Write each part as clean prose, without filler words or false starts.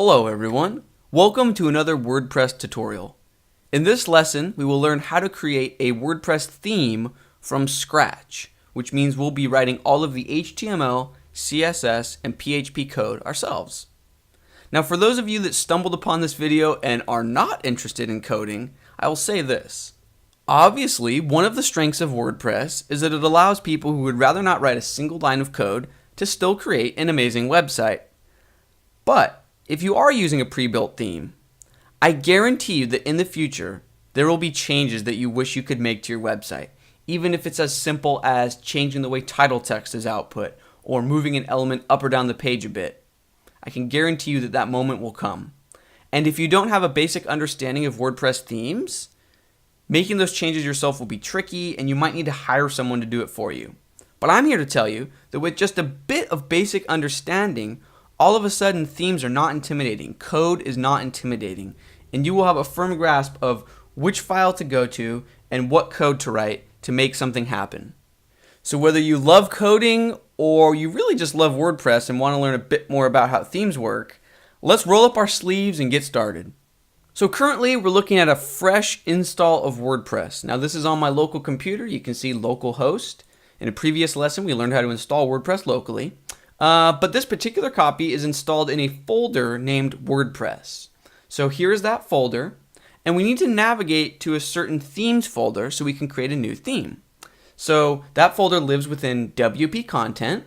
Hello everyone, welcome to another WordPress tutorial. In this lesson, we will learn how to create a WordPress theme from scratch, which means we'll be writing all of the HTML, CSS, and PHP code ourselves. Now for those of you that stumbled upon this video and are not interested in coding, I will say this. Obviously, one of the strengths of WordPress is that it allows people who would rather not write a single line of code to still create an amazing website. But if you are using a pre-built theme, I guarantee you that in the future, there will be changes that you wish you could make to your website, even if it's as simple as changing the way title text is output or moving an element up or down the page a bit. I can guarantee you that that moment will come. And if you don't have a basic understanding of WordPress themes, making those changes yourself will be tricky and you might need to hire someone to do it for you. But I'm here to tell you that with just a bit of basic understanding, all of a sudden, themes are not intimidating. Code is not intimidating. And you will have a firm grasp of which file to go to and what code to write to make something happen. So whether you love coding or you really just love WordPress and want to learn a bit more about how themes work, let's roll up our sleeves and get started. So currently, we're looking at a fresh install of WordPress. Now this is on my local computer. You can see localhost. In a previous lesson, we learned how to install WordPress locally. But this particular copy is installed in a folder named WordPress. So here's that folder, and we need to navigate to a certain themes folder so we can create a new theme. So that folder lives within WP content,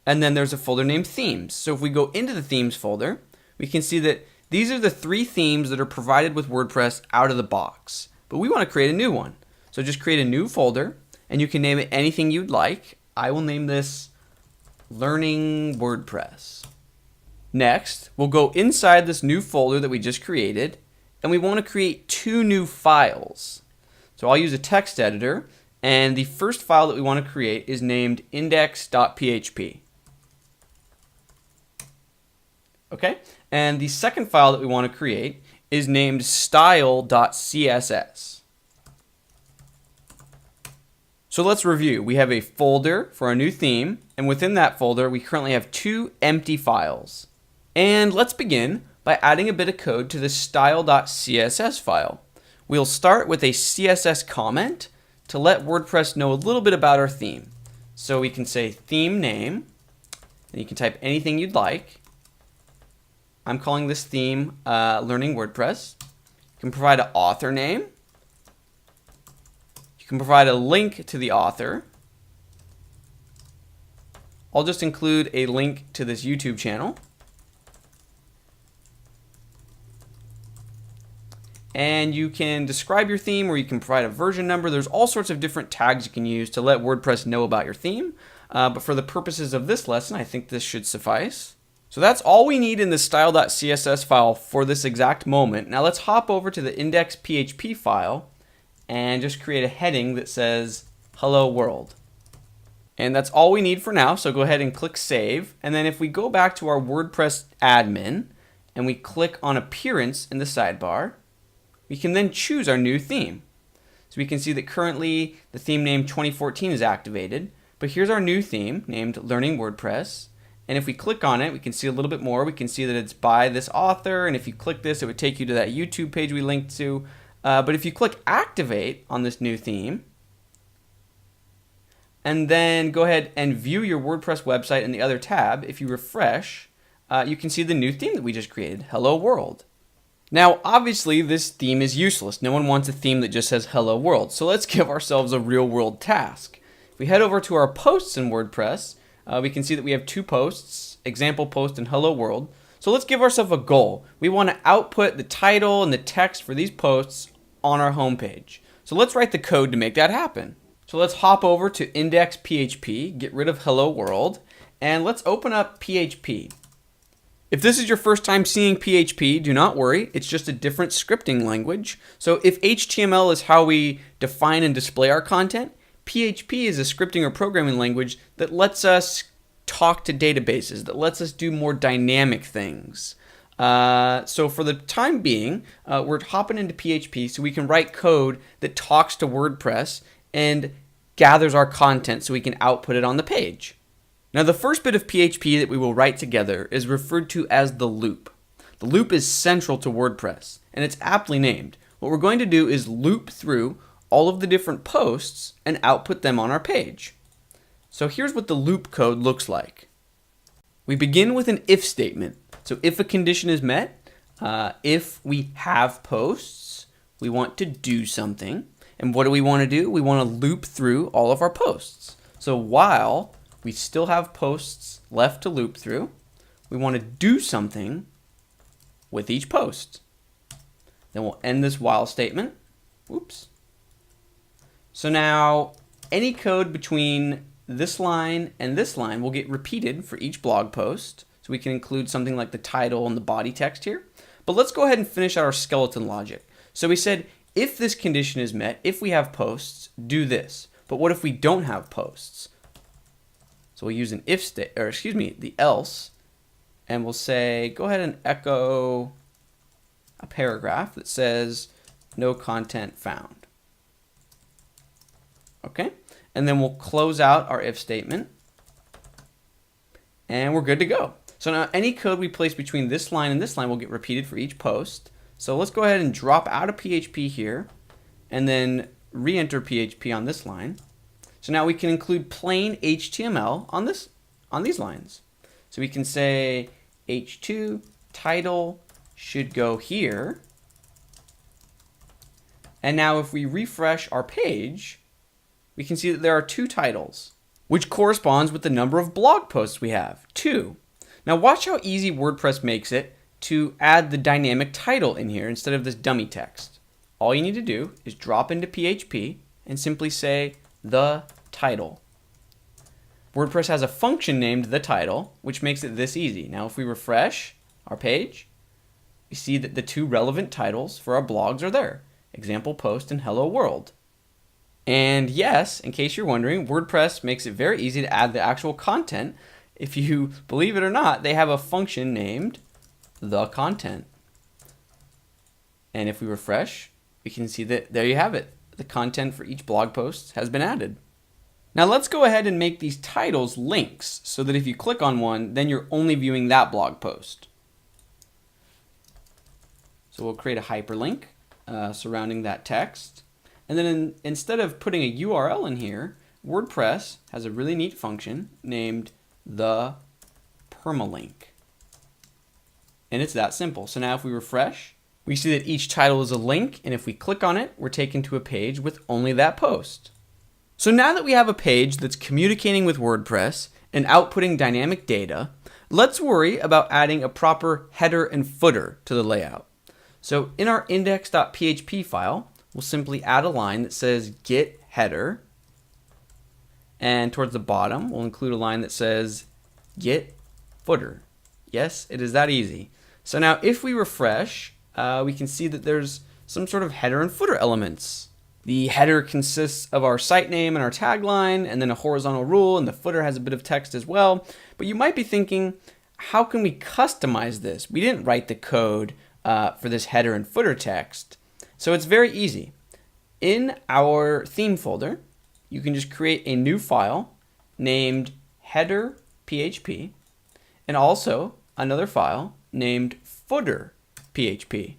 and then there's a folder named themes. So if we go into the themes folder, we can see that these are the 3 themes that are provided with WordPress out of the box. But we want to create a new one. So just create a new folder, and you can name it anything you'd like. I will name this Learning WordPress. Next, we'll go inside this new folder that we just created, and we want to create 2 new files. So I'll use a text editor, and the first file that we want to create is named index.php. Okay, and the second file that we want to create is named style.css. So let's review. We have a folder for our new theme, and within that folder, we currently have 2 empty files. And let's begin by adding a bit of code to the style.css file. We'll start with a CSS comment to let WordPress know a little bit about our theme. So we can say theme name, and you can type anything you'd like. I'm calling this theme Learning WordPress. You can provide an author name. You can provide a link to the author. I'll just include a link to this YouTube channel. And you can describe your theme, or you can provide a version number. There's all sorts of different tags you can use to let WordPress know about your theme. But for the purposes of this lesson, I think this should suffice. So that's all we need in the style.css file for this exact moment. Now let's hop over to the index.php file and just create a heading that says Hello World. And that's all we need for now, so go ahead and click Save. And then if we go back to our WordPress admin and we click on Appearance in the sidebar, we can then choose our new theme. So we can see that currently the theme name 2014 is activated, but here's our new theme named Learning WordPress. And if we click on it, we can see a little bit more. We can see that it's by this author, and if you click this, it would take you to that YouTube page we linked to. But if you click Activate on this new theme, and then go ahead and view your WordPress website in the other tab, if you refresh, you can see the new theme that we just created, Hello World. Now, obviously, this theme is useless. No one wants a theme that just says Hello World. So let's give ourselves a real-world task. If we head over to our posts in WordPress, we can see that we have 2 posts, example post and Hello World. So let's give ourselves a goal. We want to output the title and the text for these posts on our homepage. So let's write the code to make that happen. So let's hop over to index.php, get rid of Hello World, and let's open up PHP. If this is your first time seeing PHP, do not worry, it's just a different scripting language. So if HTML is how we define and display our content, PHP is a scripting or programming language that lets us talk to databases, that lets us do more dynamic things. So for the time being, we're hopping into PHP so we can write code that talks to WordPress and gathers our content so we can output it on the page. Now the first bit of PHP that we will write together is referred to as the loop. The loop is central to WordPress, and it's aptly named. What we're going to do is loop through all of the different posts and output them on our page. So here's what the loop code looks like. We begin with an if statement. So if a condition is met, if we have posts, we want to do something. And what do we want to do? We want to loop through all of our posts. So while we still have posts left to loop through, we want to do something with each post. Then we'll end this while statement. Oops. So now any code between this line and this line will get repeated for each blog post. So we can include something like the title and the body text here. But let's go ahead and finish out our skeleton logic. So we said, if this condition is met, if we have posts, do this. But what if we don't have posts? So we'll use an the else, and we'll say, go ahead and echo a paragraph that says, no content found. Okay, and then we'll close out our if statement, and we're good to go. So now any code we place between this line and this line will get repeated for each post. So let's go ahead and drop out of PHP here, and then re-enter PHP on this line. So now we can include plain HTML on these lines. So we can say h2 title should go here. And now if we refresh our page, we can see that there are 2 titles, which corresponds with the number of blog posts we have, 2. Now watch how easy WordPress makes it to add the dynamic title in here instead of this dummy text. All you need to do is drop into PHP and simply say the title. WordPress has a function named the title, which makes it this easy. Now if we refresh our page, we see that the 2 relevant titles for our blogs are there, example post and hello world. And yes, in case you're wondering, WordPress makes it very easy to add the actual content. If you believe it or not, they have a function named the content. And if we refresh, we can see that there you have it. The content for each blog post has been added. Now let's go ahead and make these titles links so that if you click on one, then you're only viewing that blog post. So we'll create a hyperlink surrounding that text. And then instead of putting a URL in here, WordPress has a really neat function named the permalink. And it's that simple. So now if we refresh, we see that each title is a link, and if we click on it, we're taken to a page with only that post. So now that we have a page that's communicating with WordPress and outputting dynamic data, let's worry about adding a proper header and footer to the layout. So in our index.php file, we'll simply add a line that says get header, and towards the bottom, we'll include a line that says get footer. Yes, it is that easy. So now if we refresh, we can see that there's some sort of header and footer elements. The header consists of our site name and our tagline, and then a horizontal rule, and the footer has a bit of text as well. But you might be thinking, how can we customize this? We didn't write the code for this header and footer text. So it's very easy. In our theme folder, you can just create a new file named header.php, and also another file named footer.php.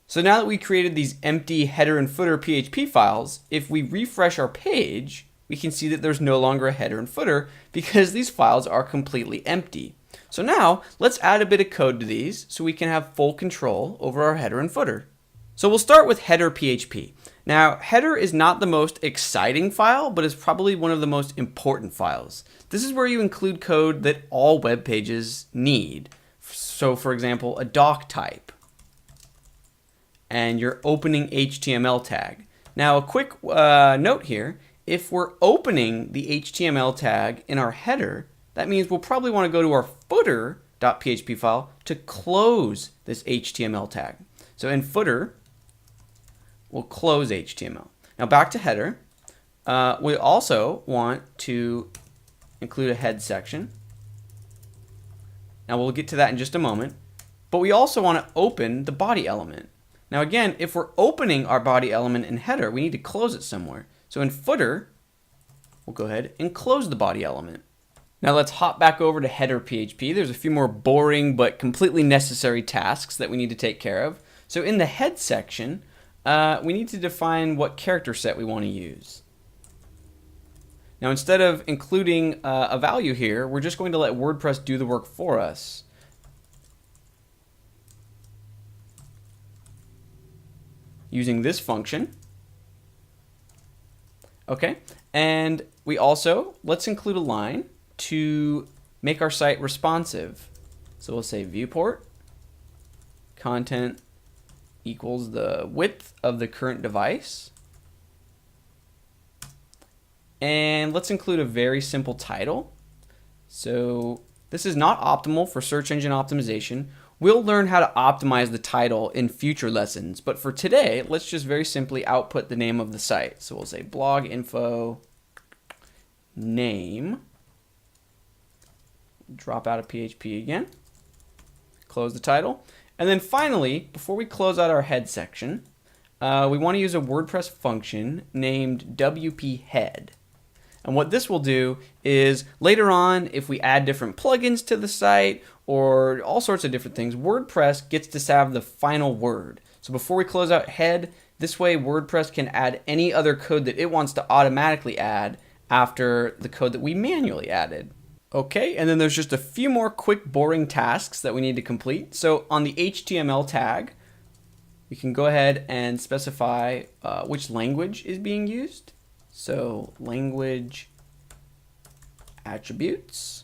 So now that we created these empty header and footer PHP files, if we refresh our page, we can see that there's no longer a header and footer because these files are completely empty. So now let's add a bit of code to these so we can have full control over our header and footer. So we'll start with header.php. Now, header is not the most exciting file, but is probably one of the most important files. This is where you include code that all web pages need. So for example, a doc type and your opening HTML tag. Now a quick note here, if we're opening the HTML tag in our header, that means we'll probably want to go to our footer.php file to close this HTML tag. So in footer, we'll close HTML. Now back to header, we also want to include a head section. Now we'll get to that in just a moment, but we also want to open the body element. Now again, if we're opening our body element in header, we need to close it somewhere. So in footer, we'll go ahead and close the body element. Now let's hop back over to header PHP. There's a few more boring but completely necessary tasks that we need to take care of. So in the head section, we need to define what character set we want to use. Now instead of including a value here, we're just going to let WordPress do the work for us. Using this function. Okay, and we also, let's include a line to make our site responsive. So we'll say viewport content equals the width of the current device. And let's include a very simple title. So this is not optimal for search engine optimization. We'll learn how to optimize the title in future lessons, but for today, let's just very simply output the name of the site. So we'll say blog info name, drop out of PHP again, close the title, and then finally, before we close out our head section, we want to use a WordPress function named WP head. And what this will do is later on, if we add different plugins to the site or all sorts of different things, WordPress gets to have the final word. So before we close out head, this way WordPress can add any other code that it wants to automatically add after the code that we manually added. Okay, and then there's just a few more quick boring tasks that we need to complete. So on the HTML tag, we can go ahead and specify which language is being used. So language attributes.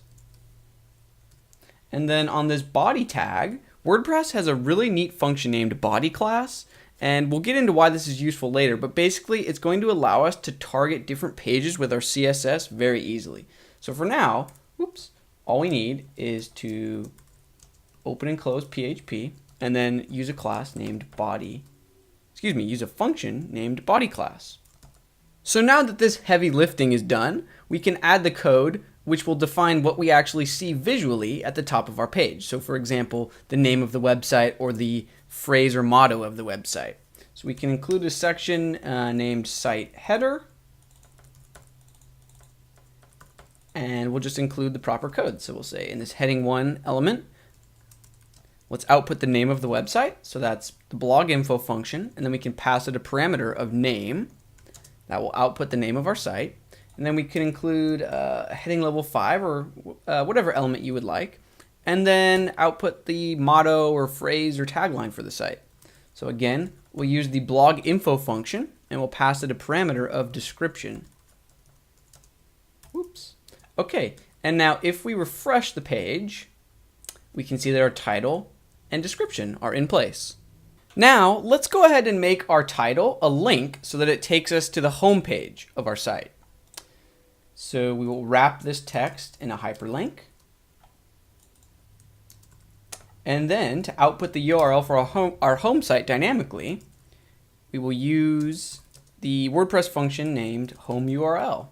And then on this body tag, WordPress has a really neat function named body class, and we'll get into why this is useful later, but basically it's going to allow us to target different pages with our CSS very easily. So for now, all we need is to open and close PHP and then use a class named use a function named body class. So now that this heavy lifting is done, we can add the code which will define what we actually see visually at the top of our page. So for example, the name of the website or the phrase or motto of the website. So we can include a section named site header, and we'll just include the proper code. So we'll say in this heading 1 element, let's output the name of the website. So that's the blog info function, and then we can pass it a parameter of name. That will output the name of our site. And then we can include a heading level 5 or whatever element you would like. And then output the motto or phrase or tagline for the site. So again, we'll use the blog info function and we'll pass it a parameter of description. Okay, and now if we refresh the page, we can see that our title and description are in place. Now, let's go ahead and make our title a link so that it takes us to the home page of our site. So we will wrap this text in a hyperlink. And then to output the URL for our home site dynamically, we will use the WordPress function named home URL.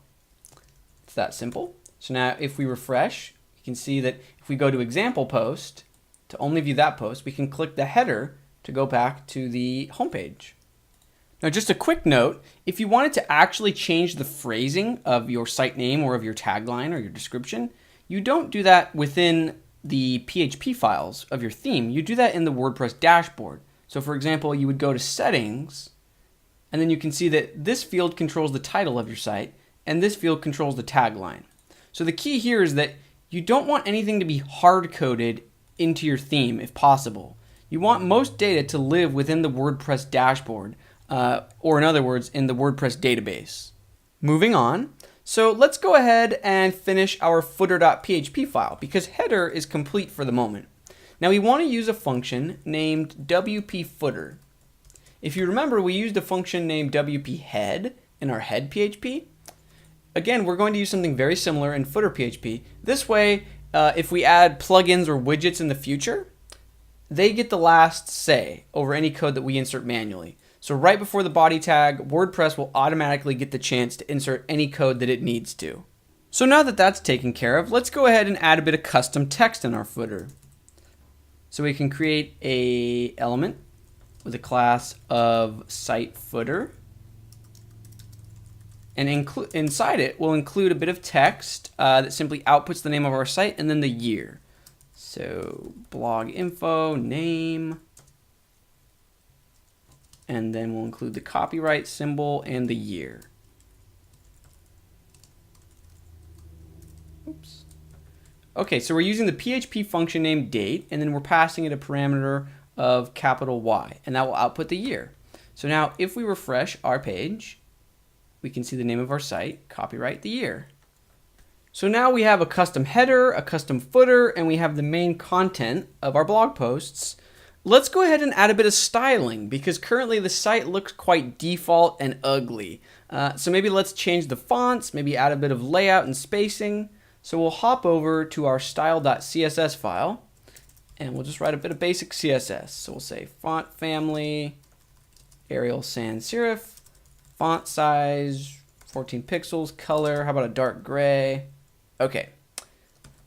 It's that simple. So now if we refresh, you can see that if we go to example post, to only view that post, we can click the header to go back to the homepage. Now just a quick note, if you wanted to actually change the phrasing of your site name or of your tagline or your description, you don't do that within the PHP files of your theme. You do that in the WordPress dashboard. So for example, you would go to settings, and then you can see that this field controls the title of your site, and this field controls the tagline. So the key here is that you don't want anything to be hard-coded into your theme if possible. You want most data to live within the WordPress dashboard, or in other words, in the WordPress database. Moving on, so let's go ahead and finish our footer.php file because header is complete for the moment. Now we want to use a function named WP footer. If you remember, we used a function named WP head in our head PHP. Again, we're going to use something very similar in footer PHP. This way, if we add plugins or widgets in the future, they get the last say over any code that we insert manually. So right before the body tag, WordPress will automatically get the chance to insert any code that it needs to. So now that that's taken care of, let's go ahead and add a bit of custom text in our footer. So we can create an element with a class of site footer. And inside it, we'll include a bit of text that simply outputs the name of our site and then the year. So blog info, name, and then we'll include the copyright symbol and the year. Oops. Okay, so we're using the PHP function named date, and then we're passing it a parameter of capital Y, and that will output the year. So now if we refresh our page, we can see the name of our site, copyright the year. So now we have a custom header, a custom footer, and we have the main content of our blog posts. Let's go ahead and add a bit of styling because currently the site looks quite default and ugly. So maybe let's change the fonts, maybe add a bit of layout and spacing. So we'll hop over to our style.css file and we'll just write a bit of basic CSS. So we'll say font family, Arial sans serif, font size 14 pixels, color, how about a dark gray? Okay.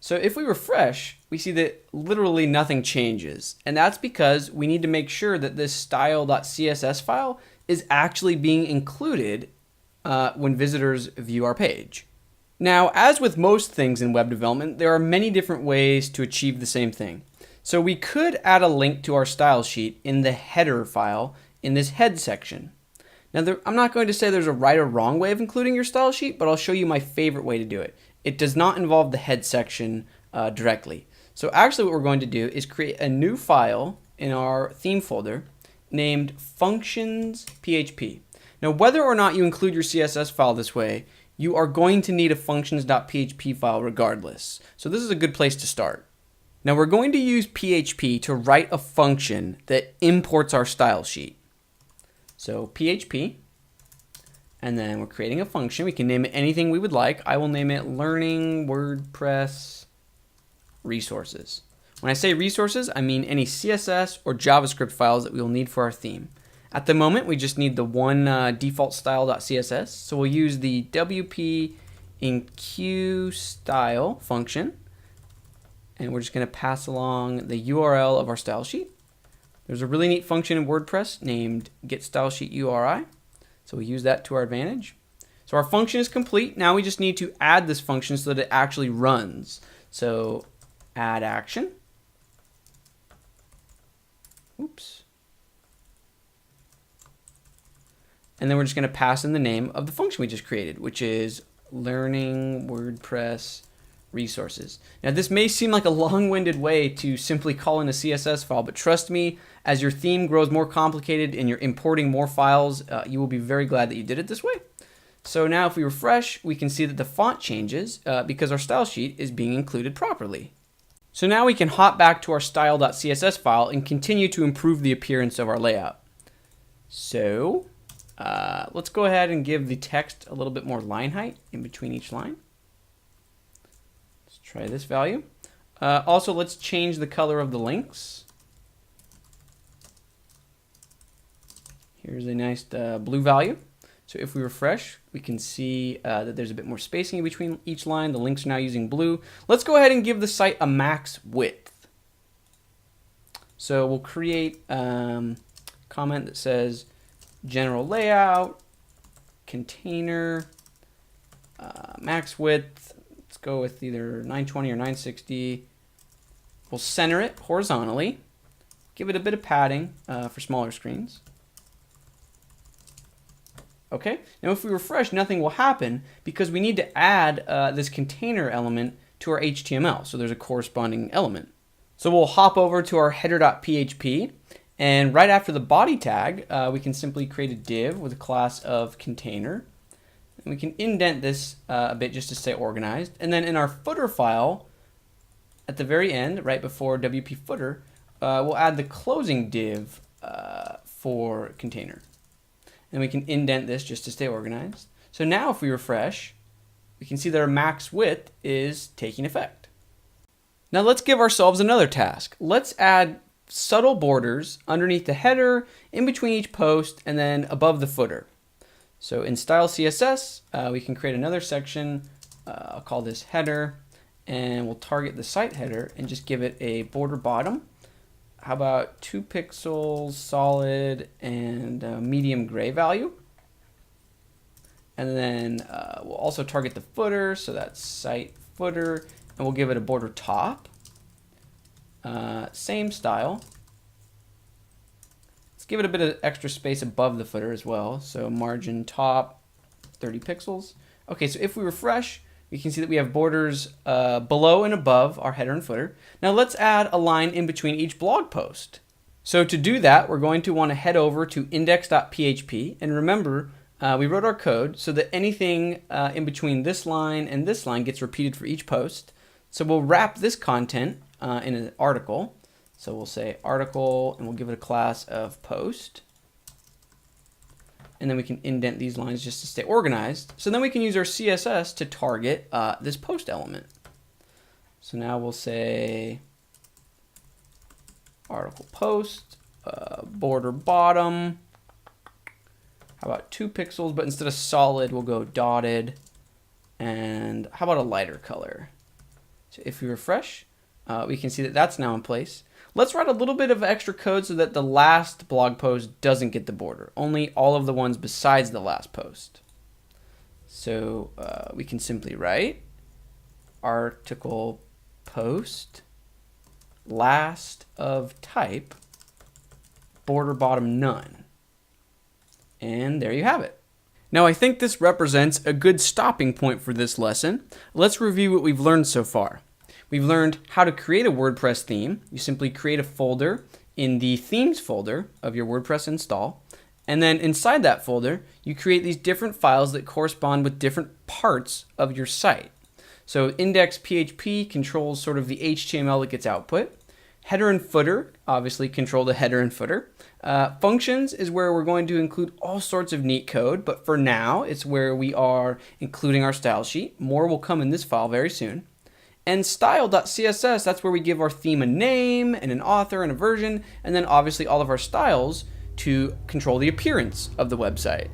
So if we refresh, we see that literally nothing changes. And that's because we need to make sure that this style.css file is actually being included when visitors view our page. Now, as with most things in web development, there are many different ways to achieve the same thing. So we could add a link to our style sheet in the header file in this head section. Now, I'm not going to say there's a right or wrong way of including your style sheet, but I'll show you my favorite way to do it. It does not involve the head section directly. So actually what we're going to do is create a new file in our theme folder named functions.php. Now, whether or not you include your CSS file this way, you are going to need a functions.php file regardless. So this is a good place to start. Now we're going to use PHP to write a function that imports our style sheet. So PHP, and then we're creating a function. We can name it anything we would like. I will name it Learning WordPress Resources. When I say resources, I mean any CSS or JavaScript files that we will need for our theme. At the moment, we just need the one default style.css. So we'll use the WP in Q style function, and we're just going to pass along the URL of our style sheet. There's a really neat function in WordPress named getStyleSheetURI. So we use that to our advantage. So our function is complete. Now we just need to add this function so that it actually runs. So add action. Oops. And then we're just going to pass in the name of the function we just created, which is Learning WordPress Resources. Now this may seem like a long-winded way to simply call in a CSS file, but trust me, as your theme grows more complicated and you're importing more files, you will be very glad that you did it this way. So now if we refresh, we can see that the font changes because our style sheet is being included properly. So now we can hop back to our style.css file and continue to improve the appearance of our layout. So let's go ahead and give the text a little bit more line height in between each line. Let's try this value. Also, let's change the color of the links. Here's a nice blue value. So if we refresh, we can see that there's a bit more spacing in between each line. The links are now using blue. Let's go ahead and give the site a max width. So we'll create a comment that says general layout, container, max width. Let's go with either 920 or 960. We'll center it horizontally. Give it a bit of padding for smaller screens. Okay, now if we refresh, nothing will happen because we need to add this container element to our HTML. So there's a corresponding element. So we'll hop over to our header.php, and right after the body tag, we can simply create a div with a class of container. And we can indent this a bit just to stay organized. And then in our footer file, at the very end, right before WP footer, we'll add the closing div for container. And we can indent this just to stay organized. So now if we refresh, we can see that our max width is taking effect. Now let's give ourselves another task. Let's add subtle borders underneath the header, in between each post, and then above the footer. So in style CSS, we can create another section. I'll call this header, and we'll target the site header and just give it a border bottom. How about 2 pixels solid and medium gray value? And then we'll also target the footer, so that's site footer, and we'll give it a border top. Same style. Let's give it a bit of extra space above the footer as well. So margin top, 30 pixels. Okay, so if we refresh, we can see that we have borders below and above our header and footer. Now let's add a line in between each blog post. So to do that, we're going to want to head over to index.php, and remember, we wrote our code so that anything in between this line and this line gets repeated for each post. So we'll wrap this content in an article. So we'll say article, and we'll give it a class of post. And then we can indent these lines just to stay organized. So then we can use our CSS to target this post element. So now we'll say article post, border bottom. How about 2 pixels, but instead of solid, we'll go dotted. And how about a lighter color? So if we refresh, we can see that that's now in place. Let's write a little bit of extra code so that the last blog post doesn't get the border, only all of the ones besides the last post. So we can simply write article post last of type border bottom none. And there you have it. Now I think this represents a good stopping point for this lesson. Let's review what we've learned so far. We've learned how to create a WordPress theme. You simply create a folder in the themes folder of your WordPress install. And then inside that folder, you create these different files that correspond with different parts of your site. So index.php controls sort of the HTML that gets output. Header and footer obviously control the header and footer. Functions is where we're going to include all sorts of neat code, but for now, it's where we are including our style sheet. More will come in this file very soon. And style.css, that's where we give our theme a name and an author and a version, and then obviously all of our styles to control the appearance of the website.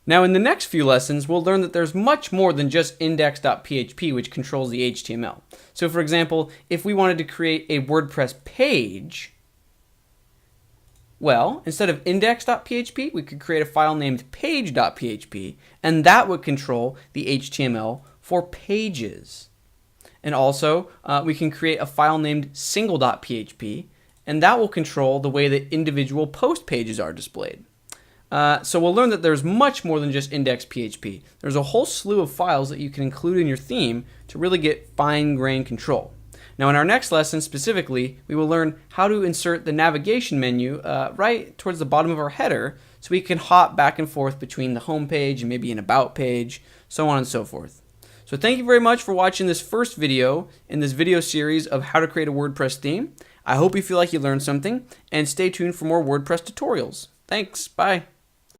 Now in the next few lessons, we'll learn that there's much more than just index.php, which controls the HTML. So for example, if we wanted to create a WordPress page, well, instead of index.php, we could create a file named page.php, and that would control the HTML for pages. And also, we can create a file named single.php, and that will control the way that individual post pages are displayed. So we'll learn that there's much more than just index.php. There's a whole slew of files that you can include in your theme to really get fine-grained control. Now in our next lesson specifically, we will learn how to insert the navigation menu right towards the bottom of our header so we can hop back and forth between the home page and maybe an about page, so on and so forth. So thank you very much for watching this first video in this video series of how to create a WordPress theme. I hope you feel like you learned something, and stay tuned for more WordPress tutorials. Thanks, bye.